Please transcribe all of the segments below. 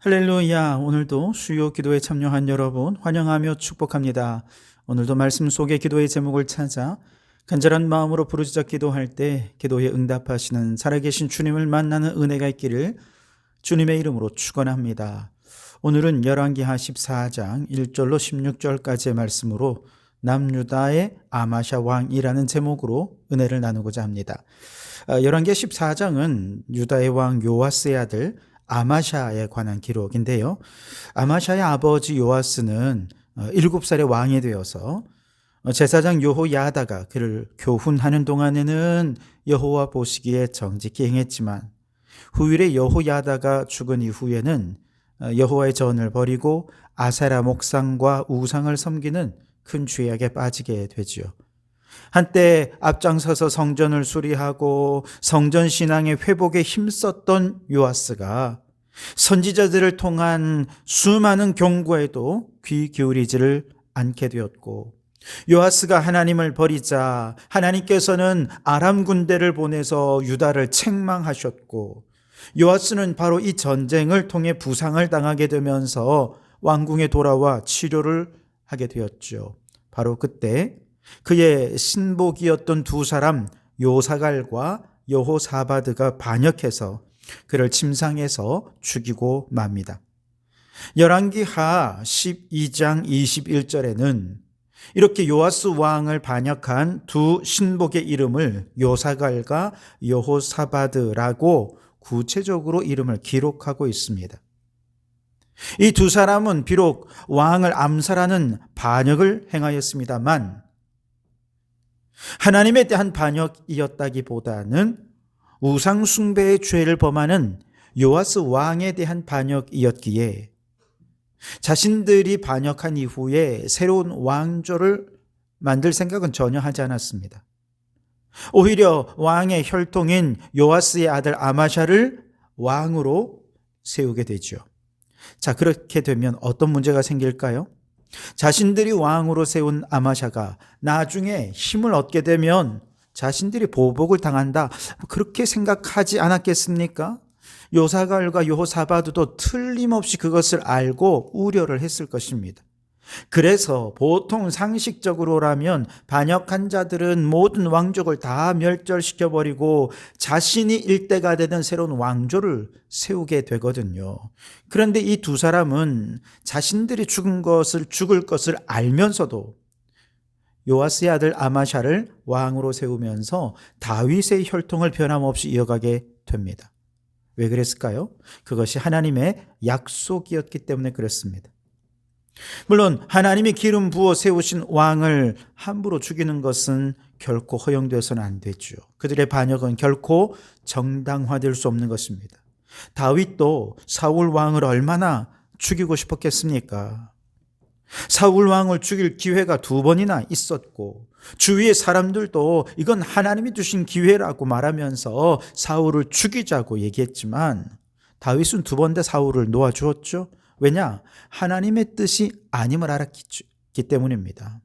할렐루야. 오늘도 수요 기도에 참여한 여러분 환영하며 축복합니다. 오늘도 말씀 속의 기도의 제목을 찾아 간절한 마음으로 부르짖어 기도할 때 기도에 응답하시는 살아계신 주님을 만나는 은혜가 있기를 주님의 이름으로 축원합니다. 오늘은 열왕기하 14장 1절로 16절까지의 말씀으로 남유다의 아마샤 왕이라는 제목으로 은혜를 나누고자 합니다. 열왕기하 14장은 유다의 왕 요아스의 아들 아마샤에 관한 기록인데요. 아마샤의 아버지 요아스는 7살의 왕이 되어서 제사장 여호야다가 그를 교훈하는 동안에는 여호와 보시기에 정직히 행했지만 후일에 여호야다가 죽은 이후에는 여호와의 전을 버리고 아세라 목상과 우상을 섬기는 큰 죄악에 빠지게 되지요. 한때 앞장서서 성전을 수리하고 성전 신앙의 회복에 힘썼던 요아스가 선지자들을 통한 수많은 경고에도 귀 기울이지를 않게 되었고, 요아스가 하나님을 버리자 하나님께서는 아람 군대를 보내서 유다를 책망하셨고, 요아스는 바로 이 전쟁을 통해 부상을 당하게 되면서 왕궁에 돌아와 치료를 하게 되었죠. 바로 그때 그의 신복이었던 두 사람 요사갈과 여호사바드가 반역해서 그를 침상에서 죽이고 맙니다. 열왕기하 12장 21절에는 이렇게 요아스 왕을 반역한 두 신복의 이름을 요사갈과 여호사바드라고 구체적으로 이름을 기록하고 있습니다. 이 두 사람은 비록 왕을 암살하는 반역을 행하였습니다만 하나님에 대한 반역이었다기보다는 우상 숭배의 죄를 범하는 요아스 왕에 대한 반역이었기에 자신들이 반역한 이후에 새로운 왕조를 만들 생각은 전혀 하지 않았습니다. 오히려 왕의 혈통인 요아스의 아들 아마샤를 왕으로 세우게 되죠. 자, 그렇게 되면 어떤 문제가 생길까요? 자신들이 왕으로 세운 아마샤가 나중에 힘을 얻게 되면 자신들이 보복을 당한다, 그렇게 생각하지 않았겠습니까? 요사갈과 여호사바드도 틀림없이 그것을 알고 우려를 했을 것입니다. 그래서 보통 상식적으로라면 반역한 자들은 모든 왕족을 다 멸절시켜버리고 자신이 일대가 되는 새로운 왕조를 세우게 되거든요. 그런데 이 두 사람은 자신들이 죽을 것을 알면서도 요아스의 아들 아마샤를 왕으로 세우면서 다윗의 혈통을 변함없이 이어가게 됩니다. 왜 그랬을까요? 그것이 하나님의 약속이었기 때문에 그렇습니다. 물론 하나님이 기름 부어 세우신 왕을 함부로 죽이는 것은 결코 허용되어서는 안 되죠. 그들의 반역은 결코 정당화될 수 없는 것입니다. 다윗도 사울 왕을 얼마나 죽이고 싶었겠습니까? 사울 왕을 죽일 기회가 2번이나 있었고 주위의 사람들도 이건 하나님이 주신 기회라고 말하면서 사울을 죽이자고 얘기했지만 다윗은 2번 다 사울을 놓아주었죠. 왜냐? 하나님의 뜻이 아님을 알았기 때문입니다.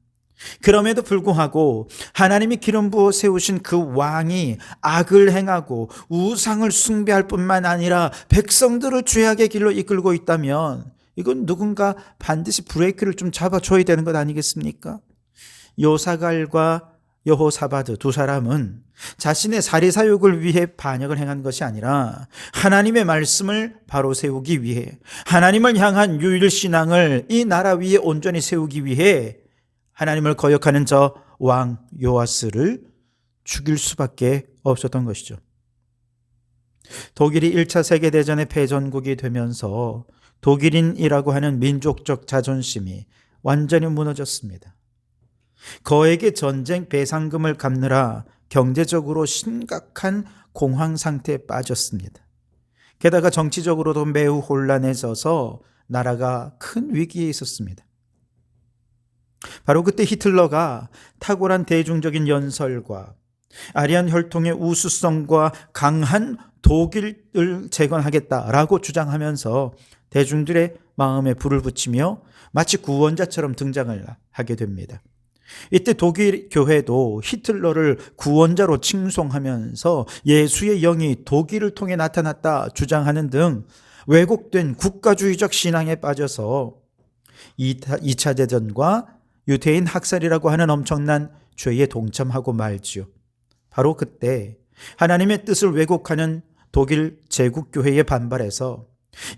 그럼에도 불구하고 하나님이 기름 부어 세우신 그 왕이 악을 행하고 우상을 숭배할 뿐만 아니라 백성들을 죄악의 길로 이끌고 있다면 이건 누군가 반드시 브레이크를 좀 잡아줘야 되는 것 아니겠습니까? 요사갈과 여호사바드 두 사람은 자신의 사리사욕을 위해 반역을 행한 것이 아니라 하나님의 말씀을 바로 세우기 위해, 하나님을 향한 유일신앙을 이 나라 위에 온전히 세우기 위해 하나님을 거역하는 저 왕 요아스를 죽일 수밖에 없었던 것이죠. 독일이 1차 세계대전의 패전국이 되면서 독일인이라고 하는 민족적 자존심이 완전히 무너졌습니다. 거액의 전쟁 배상금을 갚느라 경제적으로 심각한 공황 상태에 빠졌습니다. 게다가 정치적으로도 매우 혼란해져서 나라가 큰 위기에 있었습니다. 바로 그때 히틀러가 탁월한 대중적인 연설과 아리안 혈통의 우수성과 강한 독일을 재건하겠다라고 주장하면서 대중들의 마음에 불을 붙이며 마치 구원자처럼 등장을 하게 됩니다. 이때 독일 교회도 히틀러를 구원자로 칭송하면서 예수의 영이 독일을 통해 나타났다 주장하는 등 왜곡된 국가주의적 신앙에 빠져서 2차 대전과 유대인 학살이라고 하는 엄청난 죄에 동참하고 말지요. 바로 그때 하나님의 뜻을 왜곡하는 독일 제국교회에 반발해서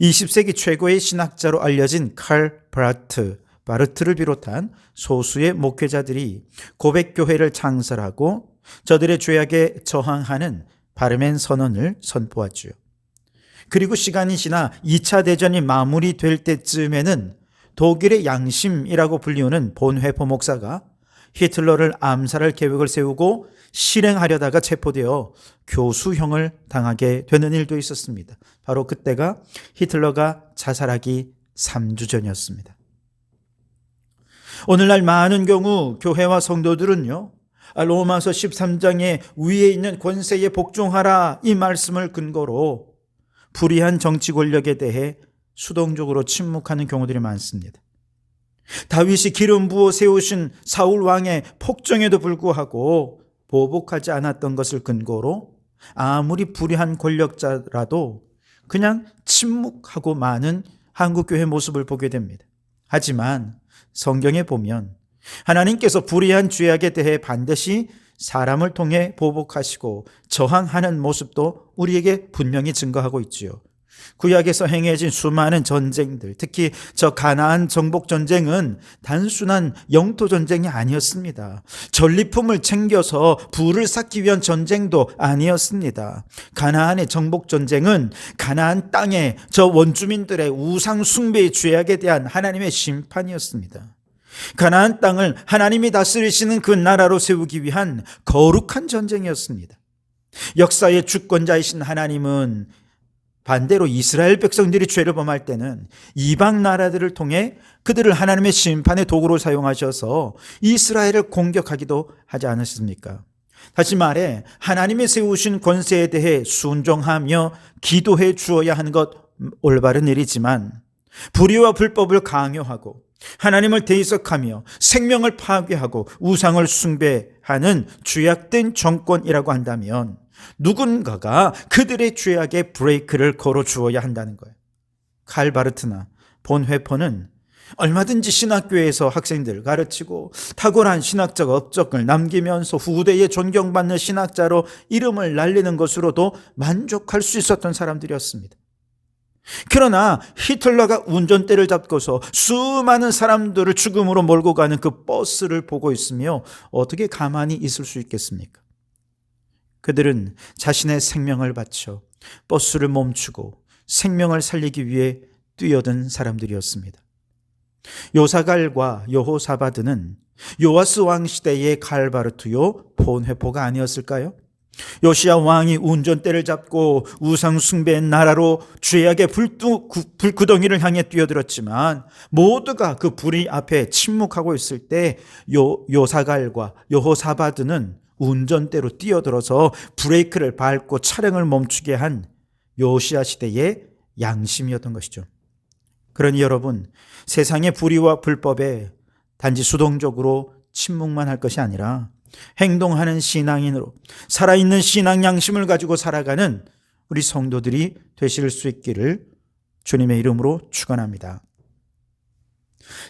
20세기 최고의 신학자로 알려진 칼 바르트를 비롯한 소수의 목회자들이 고백교회를 창설하고 저들의 죄악에 저항하는 바르멘 선언을 선포하죠. 그리고 시간이 지나 2차 대전이 마무리될 때쯤에는 독일의 양심이라고 불리우는 본회포 목사가 히틀러를 암살할 계획을 세우고 실행하려다가 체포되어 교수형을 당하게 되는 일도 있었습니다. 바로 그때가 히틀러가 자살하기 3주 전이었습니다. 오늘날 많은 경우 교회와 성도들은요, 로마서 13장에 위에 있는 권세에 복종하라 이 말씀을 근거로 불의한 정치 권력에 대해 수동적으로 침묵하는 경우들이 많습니다. 다윗이 기름 부어 세우신 사울 왕의 폭정에도 불구하고 보복하지 않았던 것을 근거로 아무리 불의한 권력자라도 그냥 침묵하고 마는 한국교회 모습을 보게 됩니다. 하지만 성경에 보면 하나님께서 불의한 죄악에 대해 반드시 사람을 통해 보복하시고 저항하는 모습도 우리에게 분명히 증거하고 있지요. 구약에서 행해진 수많은 전쟁들, 특히 저 가나안 정복 전쟁은 단순한 영토 전쟁이 아니었습니다. 전리품을 챙겨서 부를 쌓기 위한 전쟁도 아니었습니다. 가나안의 정복 전쟁은 가나안 땅의 저 원주민들의 우상 숭배의 죄악에 대한 하나님의 심판이었습니다. 가나안 땅을 하나님이 다스리시는 그 나라로 세우기 위한 거룩한 전쟁이었습니다. 역사의 주권자이신 하나님은 반대로 이스라엘 백성들이 죄를 범할 때는 이방 나라들을 통해 그들을 하나님의 심판의 도구로 사용하셔서 이스라엘을 공격하기도 하지 않으셨습니까? 다시 말해 하나님이 세우신 권세에 대해 순종하며 기도해 주어야 하는 것 올바른 일이지만 불의와 불법을 강요하고 하나님을 대적하며 생명을 파괴하고 우상을 숭배하는 죄악된 정권이라고 한다면 누군가가 그들의 죄악에 브레이크를 걸어 주어야 한다는 거예요. 칼 바르트나 본회퍼는 얼마든지 신학교에서 학생들 가르치고 탁월한 신학적 업적을 남기면서 후대에 존경받는 신학자로 이름을 날리는 것으로도 만족할 수 있었던 사람들이었습니다. 그러나 히틀러가 운전대를 잡고서 수많은 사람들을 죽음으로 몰고 가는 그 버스를 보고 있으며 어떻게 가만히 있을 수 있겠습니까? 그들은 자신의 생명을 바쳐 버스를 멈추고 생명을 살리기 위해 뛰어든 사람들이었습니다. 요사갈과 여호사바드는 요아스 왕 시대의 칼바르트요 본회포가 아니었을까요? 요시야 왕이 운전대를 잡고 우상 숭배의 나라로 죄악의 불구덩이를 향해 뛰어들었지만 모두가 그 불의 앞에 침묵하고 있을 때 요사갈과 여호사바드는 운전대로 뛰어들어서 브레이크를 밟고 차량을 멈추게 한 요시야 시대의 양심이었던 것이죠. 그러니 여러분, 세상의 불의와 불법에 단지 수동적으로 침묵만 할 것이 아니라 행동하는 신앙인으로 살아있는 신앙 양심을 가지고 살아가는 우리 성도들이 되실 수 있기를 주님의 이름으로 축원합니다.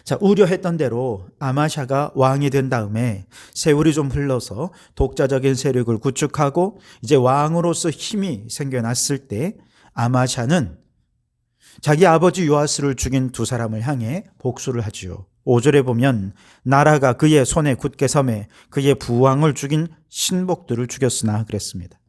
자, 우려했던 대로 아마샤가 왕이 된 다음에 세월이 좀 흘러서 독자적인 세력을 구축하고 이제 왕으로서 힘이 생겨났을 때 아마샤는 자기 아버지 요아스를 죽인 두 사람을 향해 복수를 하지요. 5절에 보면 나라가 그의 손에 굳게 섬에 그의 부왕을 죽인 신복들을 죽였으나 그랬습니다.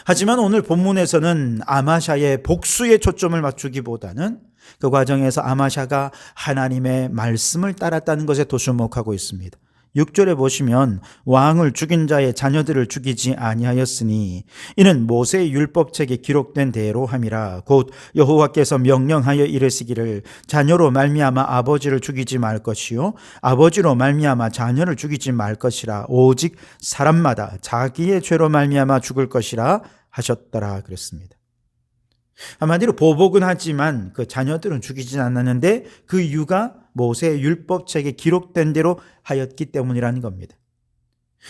하지만 오늘 본문에서는 아마샤의 복수에 초점을 맞추기보다는 그 과정에서 아마샤가 하나님의 말씀을 따랐다는 것에 더 주목하고 있습니다. 6절에 보시면 왕을 죽인 자의 자녀들을 죽이지 아니하였으니 이는 모세의 율법책에 기록된 대로 함이라. 곧 여호와께서 명령하여 이르시기를 자녀로 말미암아 아버지를 죽이지 말 것이요 아버지로 말미암아 자녀를 죽이지 말 것이라. 오직 사람마다 자기의 죄로 말미암아 죽을 것이라 하셨더라 그랬습니다. 한마디로 보복은 하지만 그 자녀들은 죽이지 않았는데 그 이유가 모세의 율법책에 기록된 대로 하였기 때문이라는 겁니다.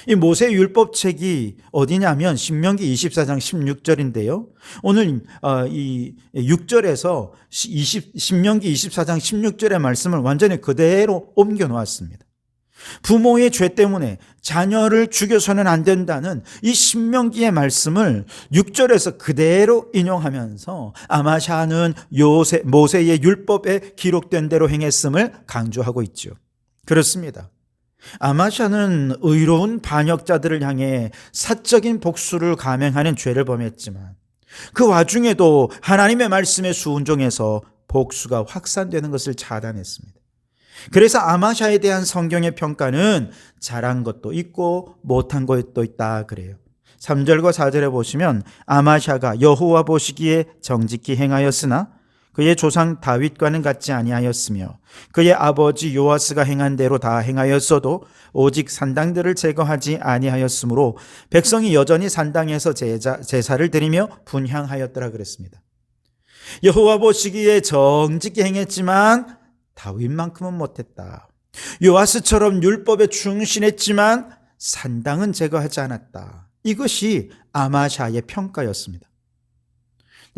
이 모세 율법책이 어디냐면 신명기 24장 16절인데요. 오늘 이 6절에서 신명기 24장 16절의 말씀을 완전히 그대로 옮겨 놓았습니다. 부모의 죄 때문에 자녀를 죽여서는 안 된다는 이 신명기의 말씀을 6절에서 그대로 인용하면서 아마샤는 모세의 율법에 기록된 대로 행했음을 강조하고 있죠. 그렇습니다. 아마샤는 의로운 반역자들을 향해 사적인 복수를 감행하는 죄를 범했지만 그 와중에도 하나님의 말씀에 순종해서 복수가 확산되는 것을 차단했습니다. 그래서 아마샤에 대한 성경의 평가는 잘한 것도 있고 못한 것도 있다 그래요. 3절과 4절에 보시면 아마샤가 여호와 보시기에 정직히 행하였으나 그의 조상 다윗과는 같지 아니하였으며 그의 아버지 요아스가 행한 대로 다 행하였어도 오직 산당들을 제거하지 아니하였으므로 백성이 여전히 산당에서 제사를 드리며 분향하였더라 그랬습니다. 여호와 보시기에 정직히 행했지만 다윗만큼은 못했다. 요아스처럼 율법에 충실했지만 산당은 제거하지 않았다. 이것이 아마샤의 평가였습니다.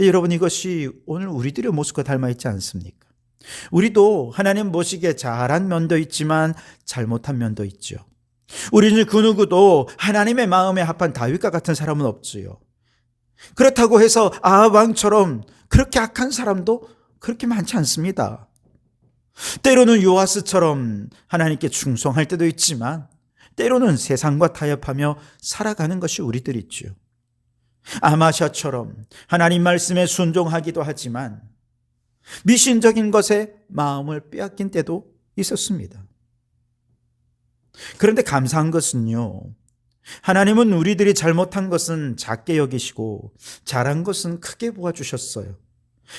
여러분, 이것이 오늘 우리들의 모습과 닮아 있지 않습니까? 우리도 하나님 보시기에 잘한 면도 있지만 잘못한 면도 있죠. 우리는 그 누구도 하나님의 마음에 합한 다윗과 같은 사람은 없지요. 그렇다고 해서 아합 왕처럼 그렇게 악한 사람도 그렇게 많지 않습니다. 때로는 요아스처럼 하나님께 충성할 때도 있지만 때로는 세상과 타협하며 살아가는 것이 우리들이죠. 아마샤처럼 하나님 말씀에 순종하기도 하지만 미신적인 것에 마음을 빼앗긴 때도 있었습니다. 그런데 감사한 것은요, 하나님은 우리들이 잘못한 것은 작게 여기시고 잘한 것은 크게 보아주셨어요.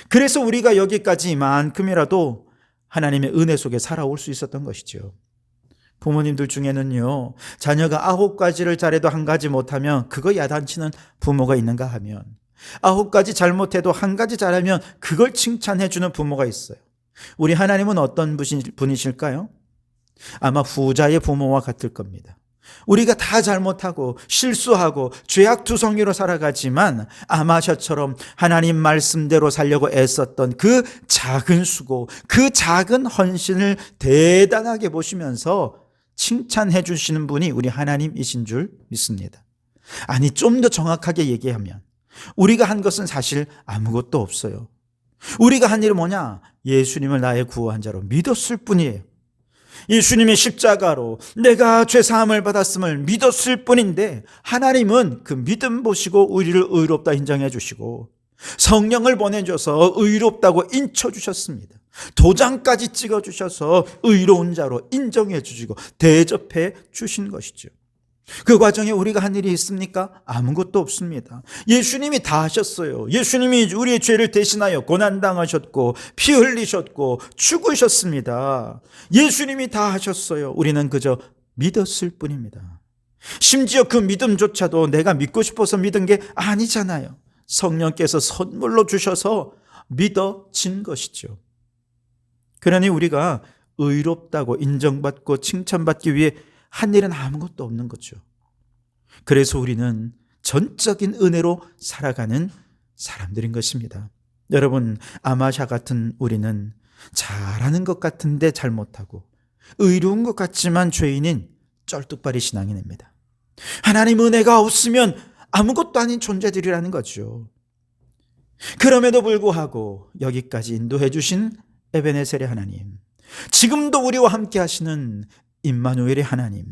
그래서 우리가 여기까지만큼이라도 하나님의 은혜 속에 살아올 수 있었던 것이죠. 부모님들 중에는요, 자녀가 9가지를 잘해도 1가지 못하면 그거 야단치는 부모가 있는가 하면 9가지 잘못해도 1가지 잘하면 그걸 칭찬해주는 부모가 있어요. 우리 하나님은 어떤 분이실까요? 아마 후자의 부모와 같을 겁니다. 우리가 다 잘못하고 실수하고 죄악투성이로 살아가지만 아마샤처럼 하나님 말씀대로 살려고 애썼던 그 작은 수고, 그 작은 헌신을 대단하게 보시면서 칭찬해 주시는 분이 우리 하나님이신 줄 믿습니다. 아니, 좀 더 정확하게 얘기하면 우리가 한 것은 사실 아무것도 없어요. 우리가 한 일은 뭐냐? 예수님을 나의 구원 자로 믿었을 뿐이에요. 예수님의 십자가로 내가 죄사함을 받았음을 믿었을 뿐인데 하나님은 그 믿음 보시고 우리를 의롭다 인정해 주시고 성령을 보내줘서 의롭다고 인쳐주셨습니다. 도장까지 찍어주셔서 의로운 자로 인정해 주시고 대접해 주신 것이죠. 그 과정에 우리가 한 일이 있습니까? 아무것도 없습니다. 예수님이 다 하셨어요. 예수님이 우리의 죄를 대신하여 고난당하셨고 피 흘리셨고 죽으셨습니다. 예수님이 다 하셨어요. 우리는 그저 믿었을 뿐입니다. 심지어 그 믿음조차도 내가 믿고 싶어서 믿은 게 아니잖아요. 성령께서 선물로 주셔서 믿어진 것이죠. 그러니 우리가 의롭다고 인정받고 칭찬받기 위해 한 일은 아무것도 없는 거죠. 그래서 우리는 전적인 은혜로 살아가는 사람들인 것입니다. 여러분, 아마샤 같은 우리는 잘하는 것 같은데 잘못하고 의로운 것 같지만 죄인인 쩔뚝발이 신앙인입니다. 하나님 은혜가 없으면 아무것도 아닌 존재들이라는 거죠. 그럼에도 불구하고 여기까지 인도해 주신 에베네셀의 하나님, 지금도 우리와 함께 하시는 임마누엘의 하나님,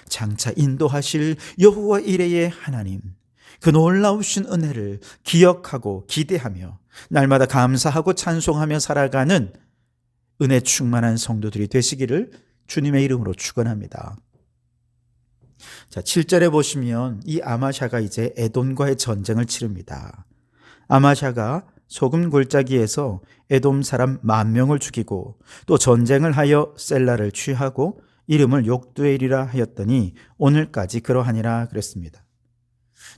장차 인도하실 여호와 이레의 하나님, 그 놀라우신 은혜를 기억하고 기대하며 날마다 감사하고 찬송하며 살아가는 은혜 충만한 성도들이 되시기를 주님의 이름으로 축원합니다. 자, 7절에 보시면 이 아마샤가 이제 에돔과의 전쟁을 치릅니다. 아마샤가 소금 골짜기에서 에돔 사람 10,000명을 죽이고 또 전쟁을 하여 셀라를 취하고 이름을 욕두엘이라 하였더니 오늘까지 그러하니라 그랬습니다.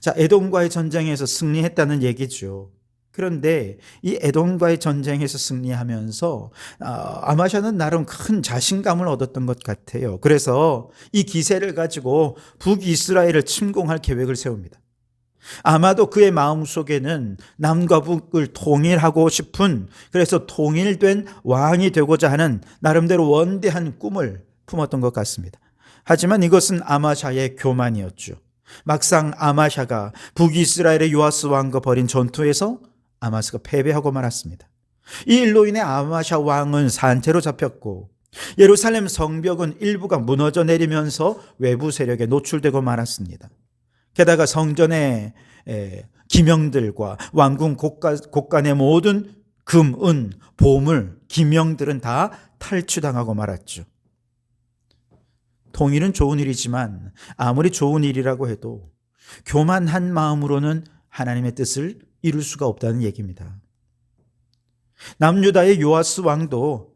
자, 에돔과의 전쟁에서 승리했다는 얘기죠. 그런데 이 에돔과의 전쟁에서 승리하면서 아마샤는 나름 큰 자신감을 얻었던 것 같아요. 그래서 이 기세를 가지고 북이스라엘을 침공할 계획을 세웁니다. 아마도 그의 마음속에는 남과 북을 통일하고 싶은, 그래서 통일된 왕이 되고자 하는 나름대로 원대한 꿈을 품었던 것 같습니다. 하지만 이것은 아마샤의 교만이었죠. 막상 아마샤가 북이스라엘의 요아스 왕과 벌인 전투에서 아마스가 패배하고 말았습니다. 이 일로 인해 아마샤 왕은 산채로 잡혔고 예루살렘 성벽은 일부가 무너져 내리면서 외부 세력에 노출되고 말았습니다. 게다가 성전의 기명들과 왕궁 곳간의 모든 금, 은, 보물, 기명들은 다 탈취당하고 말았죠. 통일은 좋은 일이지만 아무리 좋은 일이라고 해도 교만한 마음으로는 하나님의 뜻을 이룰 수가 없다는 얘기입니다. 남유다의 요아스 왕도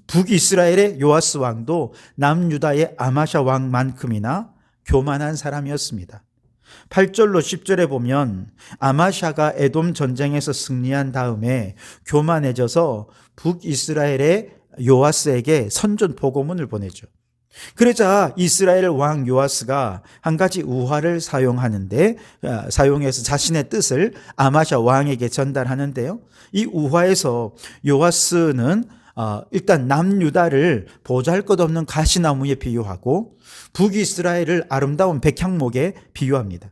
북이스라엘의 요아스 왕도 남유다의 아마샤 왕만큼이나 교만한 사람이었습니다. 8절로 10절에 보면 아마샤가 에돔 전쟁에서 승리한 다음에 교만해져서 북이스라엘의 요아스에게 선전 보고문을 보내죠. 그러자 이스라엘 왕 요아스가 한 가지 우화를 사용해서 자신의 뜻을 아마샤 왕에게 전달하는데요. 이 우화에서 요아스는 일단 남유다를 보잘것없는 가시나무에 비유하고 북이스라엘을 아름다운 백향목에 비유합니다.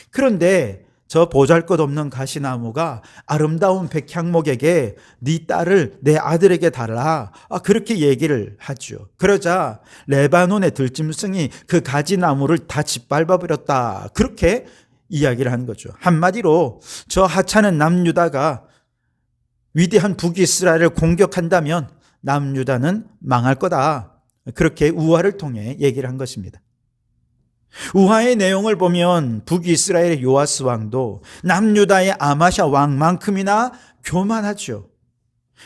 그런데 저 보잘것없는 가시나무가 아름다운 백향목에게 네 딸을 내 아들에게 달라, 그렇게 얘기를 하죠. 그러자 레바논의 들짐승이 그 가지나무를 다 짓밟아버렸다, 그렇게 이야기를 한 거죠. 한마디로 저 하찮은 남유다가 위대한 북이스라엘을 공격한다면 남유다는 망할 거다, 그렇게 우화를 통해 얘기를 한 것입니다. 우화의 내용을 보면 북이스라엘의 요아스 왕도 남유다의 아마샤 왕만큼이나 교만하죠.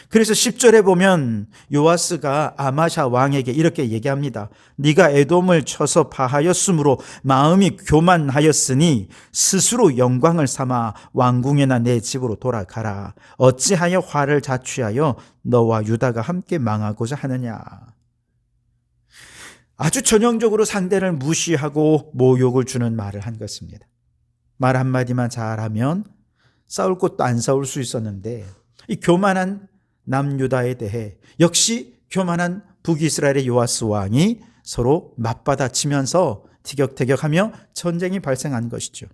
그래서 10절에 보면 요아스가 아마샤 왕에게 이렇게 얘기합니다. 네가 에돔을 쳐서 파하였으므로 마음이 교만하였으니 스스로 영광을 삼아 왕궁이나 내 집으로 돌아가라. 어찌하여 화를 자취하여 너와 유다가 함께 망하고자 하느냐. 아주 전형적으로 상대를 무시하고 모욕을 주는 말을 한 것입니다. 말 한마디만 잘하면 싸울 것도 안 싸울 수 있었는데 이 교만한 남유다에 대해 역시 교만한 북이스라엘의 요아스 왕이 서로 맞받아치면서 티격태격하며 전쟁이 발생한 것이죠.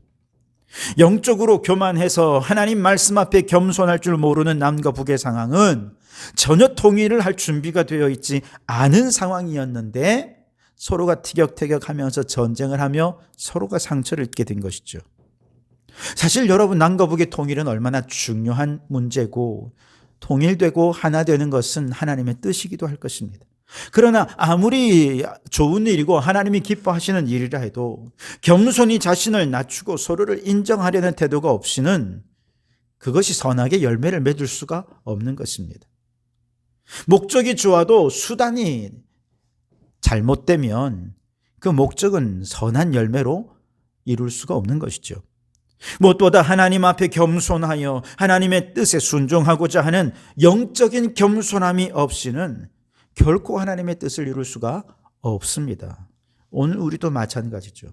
영적으로 교만해서 하나님 말씀 앞에 겸손할 줄 모르는 남과 북의 상황은 전혀 통일을 할 준비가 되어 있지 않은 상황이었는데 서로가 티격태격하면서 전쟁을 하며 서로가 상처를 입게 된 것이죠. 사실 여러분, 남과 북의 통일은 얼마나 중요한 문제고 통일되고 하나 되는 것은 하나님의 뜻이기도 할 것입니다. 그러나 아무리 좋은 일이고 하나님이 기뻐하시는 일이라 해도 겸손히 자신을 낮추고 서로를 인정하려는 태도가 없이는 그것이 선하게 열매를 맺을 수가 없는 것입니다. 목적이 좋아도 수단이 잘못되면 그 목적은 선한 열매로 이룰 수가 없는 것이죠. 무엇보다 하나님 앞에 겸손하여 하나님의 뜻에 순종하고자 하는 영적인 겸손함이 없이는 결코 하나님의 뜻을 이룰 수가 없습니다. 오늘 우리도 마찬가지죠.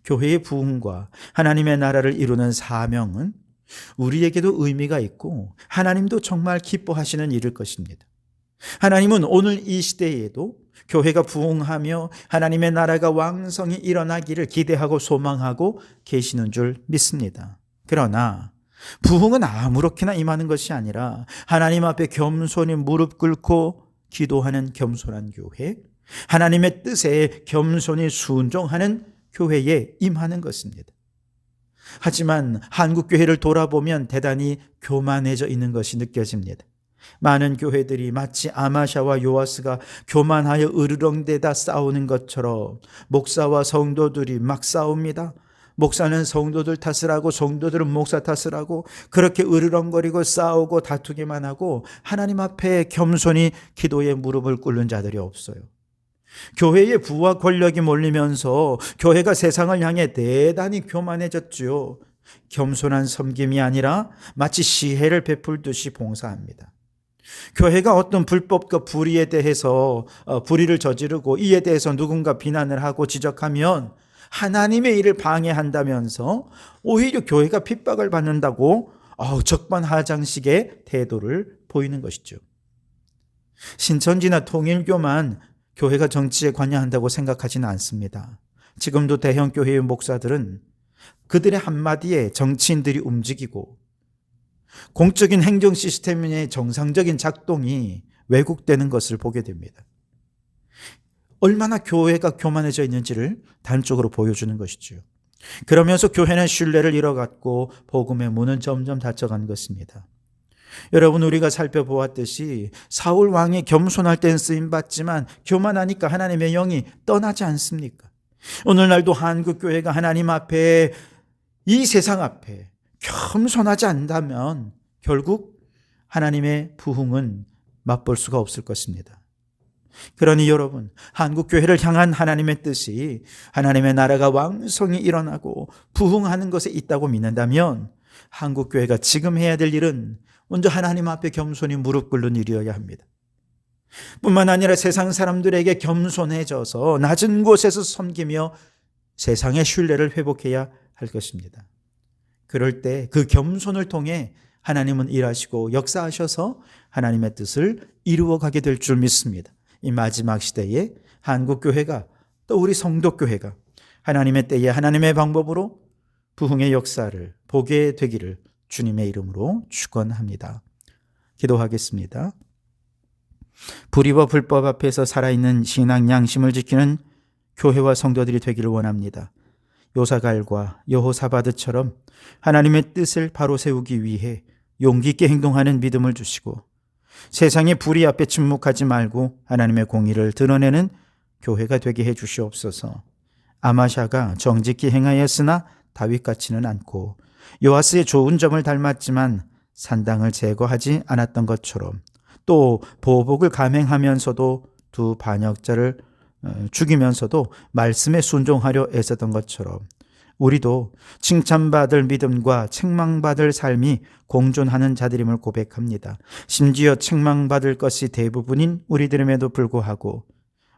교회의 부흥과 하나님의 나라를 이루는 사명은 우리에게도 의미가 있고 하나님도 정말 기뻐하시는 일일 것입니다. 하나님은 오늘 이 시대에도 교회가 부흥하며 하나님의 나라가 왕성히 일어나기를 기대하고 소망하고 계시는 줄 믿습니다. 그러나 부흥은 아무렇게나 임하는 것이 아니라 하나님 앞에 겸손히 무릎 꿇고 기도하는 겸손한 교회, 하나님의 뜻에 겸손히 순종하는 교회에 임하는 것입니다. 하지만 한국 교회를 돌아보면 대단히 교만해져 있는 것이 느껴집니다. 많은 교회들이 마치 아마샤와 요아스가 교만하여 으르렁대다 싸우는 것처럼 목사와 성도들이 막 싸웁니다. 목사는 성도들 탓을 하고 성도들은 목사 탓을 하고 그렇게 으르렁거리고 싸우고 다투기만 하고 하나님 앞에 겸손히 기도에 무릎을 꿇는 자들이 없어요. 교회의 부와 권력이 몰리면서 교회가 세상을 향해 대단히 교만해졌지요. 겸손한 섬김이 아니라 마치 시혜를 베풀듯이 봉사합니다. 교회가 어떤 불법과 불의에 대해서 불의를 저지르고 이에 대해서 누군가 비난을 하고 지적하면 하나님의 일을 방해한다면서 오히려 교회가 핍박을 받는다고 적반하장식의 태도를 보이는 것이죠. 신천지나 통일교만 교회가 정치에 관여한다고 생각하지는 않습니다. 지금도 대형 교회의 목사들은 그들의 한마디에 정치인들이 움직이고 공적인 행정 시스템의 정상적인 작동이 왜곡되는 것을 보게 됩니다. 얼마나 교회가 교만해져 있는지를 단적으로 보여주는 것이죠. 그러면서 교회는 신뢰를 잃어갔고 복음의 문은 점점 닫혀간 것입니다. 여러분, 우리가 살펴보았듯이 사울 왕이 겸손할 땐 쓰임받지만 교만하니까 하나님의 영이 떠나지 않습니까? 오늘날도 한국교회가 하나님 앞에, 이 세상 앞에 겸손하지 않다면 결국 하나님의 부흥은 맛볼 수가 없을 것입니다. 그러니 여러분, 한국교회를 향한 하나님의 뜻이 하나님의 나라가 왕성히 일어나고 부흥하는 것에 있다고 믿는다면 한국교회가 지금 해야 될 일은 먼저 하나님 앞에 겸손히 무릎 꿇는 일이어야 합니다. 뿐만 아니라 세상 사람들에게 겸손해져서 낮은 곳에서 섬기며 세상의 신뢰를 회복해야 할 것입니다. 그럴 때 그 겸손을 통해 하나님은 일하시고 역사하셔서 하나님의 뜻을 이루어가게 될 줄 믿습니다. 이 마지막 시대에 한국교회가, 또 우리 성도교회가 하나님의 때에 하나님의 방법으로 부흥의 역사를 보게 되기를 주님의 이름으로 축원합니다. 기도하겠습니다. 불의와 불법 앞에서 살아있는 신앙 양심을 지키는 교회와 성도들이 되기를 원합니다. 요사갈과 여호사바드처럼 하나님의 뜻을 바로 세우기 위해 용기 있게 행동하는 믿음을 주시고 세상의 불의 앞에 침묵하지 말고 하나님의 공의를 드러내는 교회가 되게 해 주시옵소서. 아마샤가 정직히 행하였으나 다윗같지는 않고 요아스의 좋은 점을 닮았지만 산당을 제거하지 않았던 것처럼, 또 보복을 감행하면서도 두 반역자를 죽이면서도 말씀에 순종하려 애쓰던 것처럼 우리도 칭찬받을 믿음과 책망받을 삶이 공존하는 자들임을 고백합니다. 심지어 책망받을 것이 대부분인 우리들임에도 불구하고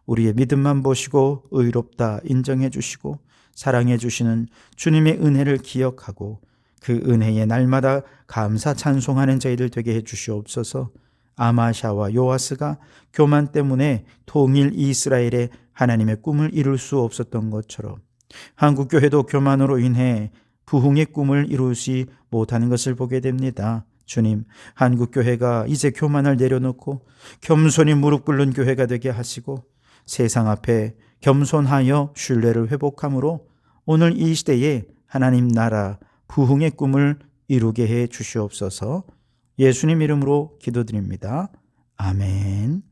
우리의 믿음만 보시고 의롭다 인정해 주시고 사랑해 주시는 주님의 은혜를 기억하고 그 은혜에 날마다 감사 찬송하는 저희들 되게 해 주시옵소서. 아마샤와 요아스가 교만 때문에 통일 이스라엘의 하나님의 꿈을 이룰 수 없었던 것처럼 한국교회도 교만으로 인해 부흥의 꿈을 이루지 못하는 것을 보게 됩니다. 주님, 한국교회가 이제 교만을 내려놓고 겸손히 무릎 꿇는 교회가 되게 하시고 세상 앞에 겸손하여 신뢰를 회복함으로 오늘 이 시대에 하나님 나라 부흥의 꿈을 이루게 해 주시옵소서. 예수님 이름으로 기도드립니다. 아멘.